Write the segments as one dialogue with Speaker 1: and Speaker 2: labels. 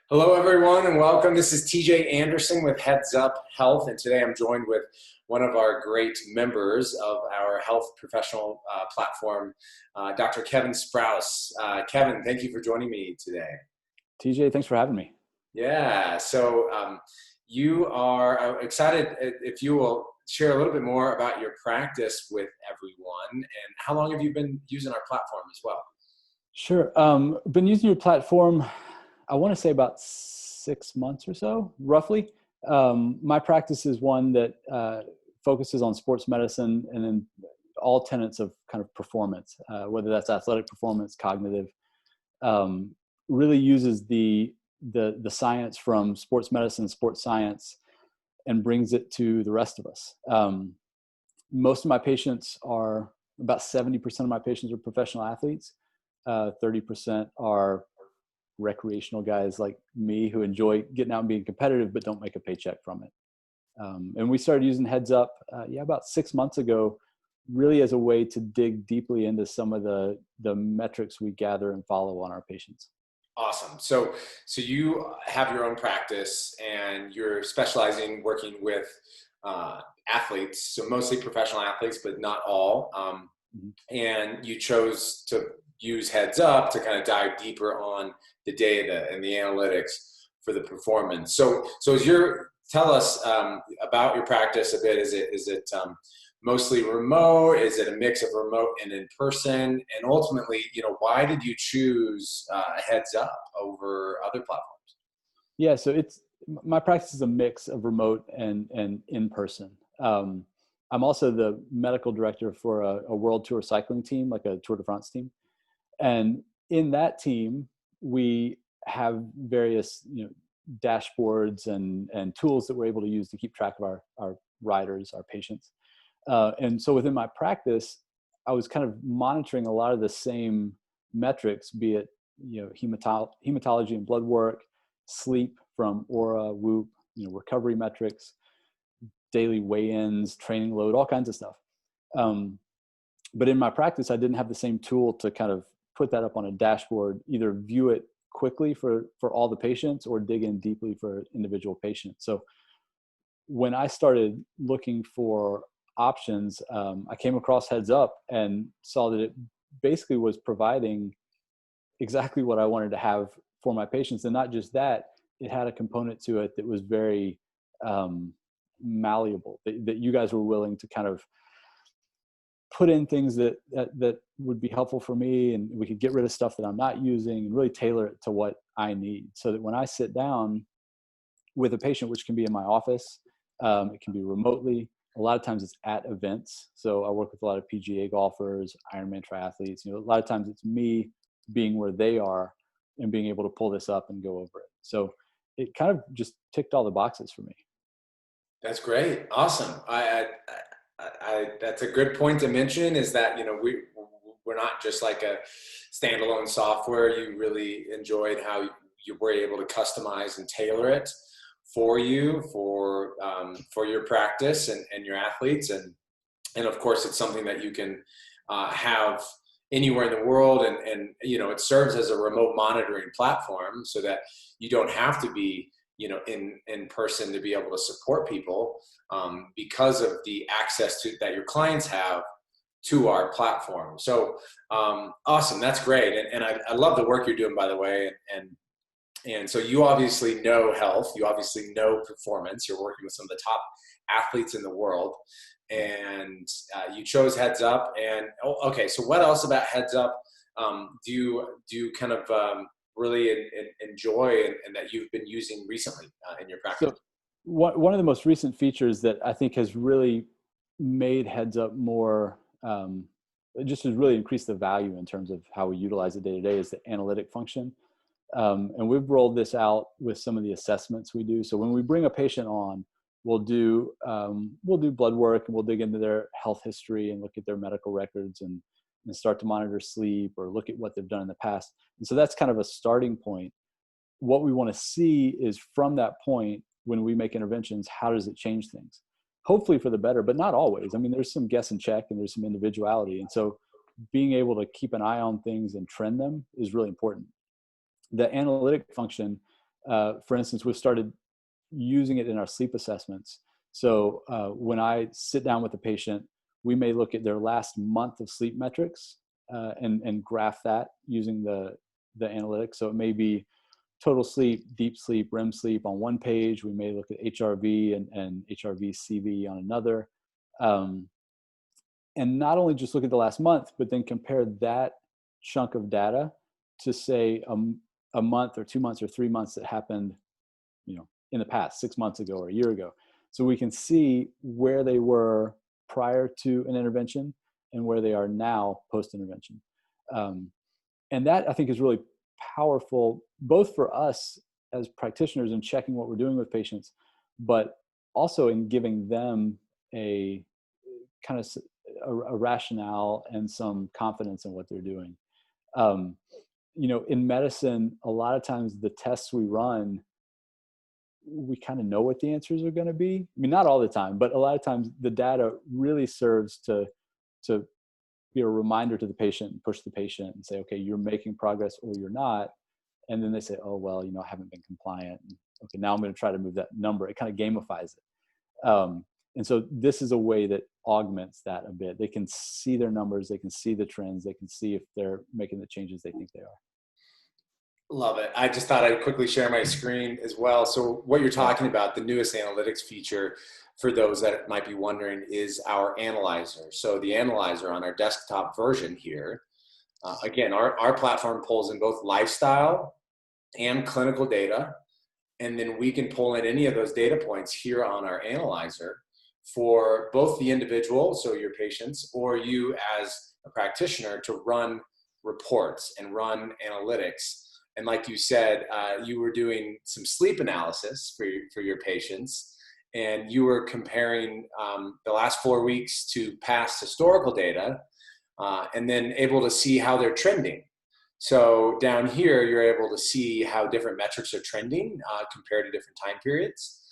Speaker 1: Hello, everyone, and welcome. This is TJ Anderson with Heads Up Health, and today I'm joined with one of our great members of our health professional platform, Dr. Kevin Sprous. Kevin, thank you for joining me today.
Speaker 2: TJ, thanks for having me.
Speaker 1: Yeah, so you are excited if you will share a little bit more about your practice with everyone, and how long have you been using our platform as well?
Speaker 2: Sure. Been using your platform, I want to say about 6 months or so, roughly. My practice is one that focuses on sports medicine and then all tenets of kind of performance, whether that's athletic performance, cognitive, really uses the science from sports medicine, sports science, and brings it to the rest of us. Most of my patients are, about 70% of my patients are professional athletes. 30% are recreational guys like me who enjoy getting out and being competitive but don't make a paycheck from it. And we started using Heads Up about 6 months ago, really as a way to dig deeply into some of the metrics we gather and follow on our patients.
Speaker 1: Awesome. So you have your own practice and you're specializing working with athletes, so mostly professional athletes, but not all. And you chose to use Heads Up to kind of dive deeper on the data and the analytics for the performance. So tell us about your practice a bit. Is it mostly remote? Is it a mix of remote and in person? And ultimately, why did you choose Heads Up over other platforms?
Speaker 2: Yeah, so my practice is a mix of remote and in person. I'm also the medical director for a world tour cycling team, like a Tour de France team. And in that team, we have various dashboards and tools that we're able to use to keep track of our riders, our patients. And so within my practice, I was kind of monitoring a lot of the same metrics, be it hematology and blood work, sleep from Aura, Whoop, recovery metrics, daily weigh-ins, training load, all kinds of stuff. But in my practice, I didn't have the same tool to kind of put that up on a dashboard, either view it quickly for all the patients or dig in deeply for individual patients. So when I started looking for options, I came across Heads Up and saw that it basically was providing exactly what I wanted to have for my patients. And not just that, it had a component to it that was very malleable, that you guys were willing to kind of put in things that would be helpful for me, and we could get rid of stuff that I'm not using and really tailor it to what I need, so that when I sit down with a patient, which can be in my office, it can be remotely. A lot of times it's at events. So I work with a lot of PGA golfers, Ironman triathletes. A lot of times it's me being where they are and being able to pull this up and go over it. So it kind of just ticked all the boxes for me.
Speaker 1: That's great. Awesome. That's a good point to mention, is that, we're not just like a standalone software. You really enjoyed how you were able to customize and tailor it for you, for your practice and your athletes. And of course, it's something that you can have anywhere in the world. And it serves as a remote monitoring platform so that you don't have to be in person to be able to support people, because of the access that your clients have to our platform. So awesome, that's great. And I love the work you're doing, by the way. And so you obviously know health, you obviously know performance, you're working with some of the top athletes in the world, and you chose Heads Up. And okay, so what else about Heads Up do you kind of really enjoy and that you've been using recently in your practice?
Speaker 2: So one of the most recent features that I think has really made Heads Up more, just has really increased the value in terms of how we utilize it day to day, is the analytic function. And we've rolled this out with some of the assessments we do. So when we bring a patient on, we'll do blood work, and we'll dig into their health history and look at their medical records and start to monitor sleep or look at what they've done in the past. And so that's kind of a starting point. What we want to see is, from that point, when we make interventions, how does it change things? Hopefully for the better, but not always. I mean, there's some guess and check and there's some individuality. And so being able to keep an eye on things and trend them is really important. The analytic function For instance, we've started using it in our sleep assessments. So when I sit down with a patient, we may look at their last month of sleep metrics and graph that using the analytics. So it may be total sleep, deep sleep, REM sleep on one page. We may look at HRV and HRV-CV on another. And not only just look at the last month, but then compare that chunk of data to say a month or 2 months or 3 months that happened, in the past, 6 months ago or a year ago. So we can see where they were prior to an intervention and where they are now post-intervention. And that, I think, is really powerful, both for us as practitioners in checking what we're doing with patients, but also in giving them a kind of a rationale and some confidence in what they're doing. In medicine, a lot of times the tests we run, we kind of know what the answers are going to be. I mean, not all the time, but a lot of times the data really serves to be a reminder to the patient and push the patient and say, okay, you're making progress or you're not. And then they say, oh, well, I haven't been compliant. Okay, now I'm going to try to move that number. It kind of gamifies it. And so this is a way that augments that a bit. They can see their numbers, they can see the trends, they can see if they're making the changes they think they are.
Speaker 1: Love it. I just thought I'd quickly share my screen as well. So what you're talking about, the newest analytics feature, for those that might be wondering, is our analyzer. So the analyzer on our desktop version here, again, our platform pulls in both lifestyle and clinical data. And then we can pull in any of those data points here on our analyzer for both the individual, so your patients, or you as a practitioner to run reports and run analytics. And like you said, you were doing some sleep analysis for your patients, and you were comparing the last 4 weeks to past historical data, and then able to see how they're trending. So down here, you're able to see how different metrics are trending compared to different time periods.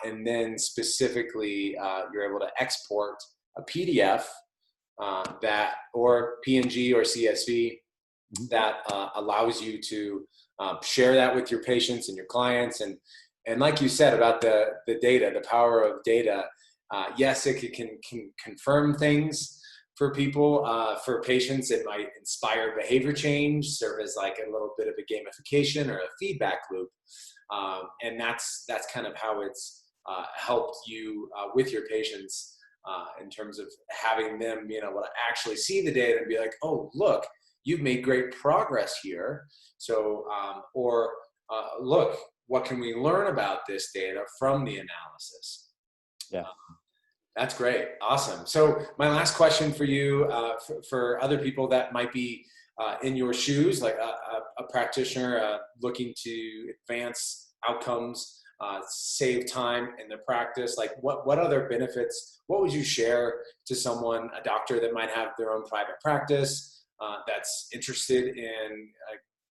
Speaker 1: And then specifically, you're able to export a PDF or PNG or CSV that allows you to share that with your patients and your clients. And like you said about the data, the power of data, yes, it can confirm things for people. For patients, it might inspire behavior change, serve as like a little bit of a gamification or a feedback loop. And that's kind of how it's helped you with your patients in terms of having them, actually see the data and be like, oh, look, you've made great progress here. So, look, what can we learn about this data from the analysis?
Speaker 2: Yeah.
Speaker 1: That's great. Awesome. So my last question for you, for other people that might be in your shoes, like a practitioner looking to advance outcomes, save time in their practice, like what other benefits, what would you share to someone, a doctor that might have their own private practice, that's interested in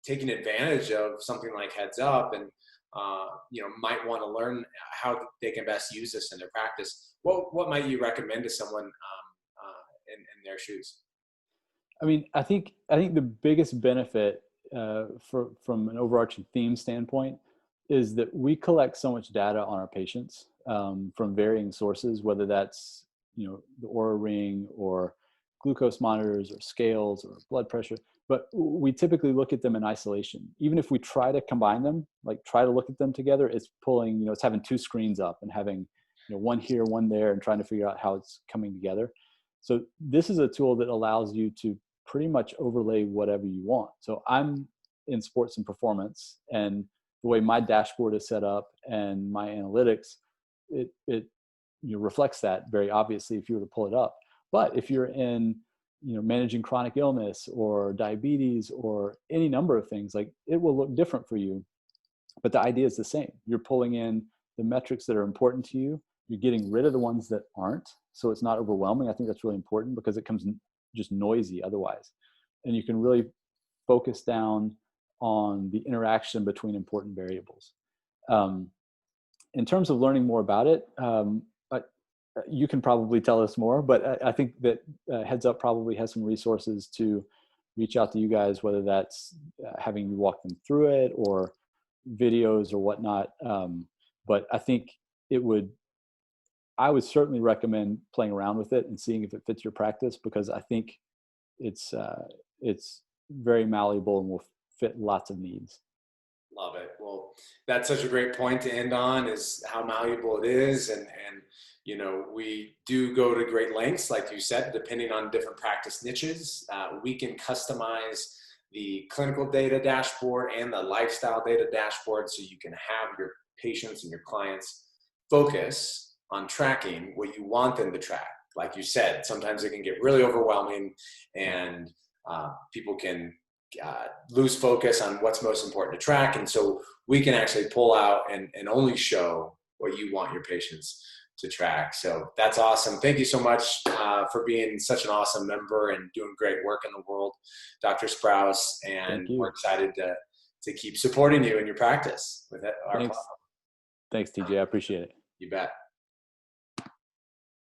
Speaker 1: taking advantage of something like Heads Up and might want to learn how they can best use this in their practice? What might you recommend to someone in their shoes?
Speaker 2: I mean, I think the biggest benefit from an overarching theme standpoint is that we collect so much data on our patients from varying sources, whether that's the Oura Ring or glucose monitors or scales or blood pressure. But we typically look at them in isolation. Even if we try to combine them, like try to look at them together, it's pulling, it's having two screens up and having one here, one there, and trying to figure out how it's coming together. So this is a tool that allows you to pretty much overlay whatever you want. So I'm in sports and performance, and the way my dashboard is set up and my analytics, it reflects that very obviously if you were to pull it up. But if you're in managing chronic illness or diabetes or any number of things, like it will look different for you. But the idea is the same. You're pulling in the metrics that are important to you. You're getting rid of the ones that aren't. So it's not overwhelming. I think that's really important because it comes just noisy otherwise. And you can really focus down on the interaction between important variables. In terms of learning more about it, you can probably tell us more, but I think that Heads Up probably has some resources to reach out to you guys, whether that's having you walk them through it or videos or whatnot. But I think I would certainly recommend playing around with it and seeing if it fits your practice, because I think it's very malleable and will fit lots of needs.
Speaker 1: Love it. Well, that's such a great point to end on, is how malleable it is. And, you know, we do go to great lengths, like you said, depending on different practice niches. We can customize the clinical data dashboard and the lifestyle data dashboard, so you can have your patients and your clients focus on tracking what you want them to track. Like you said, sometimes it can get really overwhelming, and people can lose focus on what's most important to track. And so we can actually pull out and only show what you want your patients to track. So that's awesome. Thank you so much for being such an awesome member and doing great work in the world, Dr. Sprous. And we're excited to keep supporting you in your practice with our platform.
Speaker 2: Thanks, TJ. I appreciate it.
Speaker 1: You bet.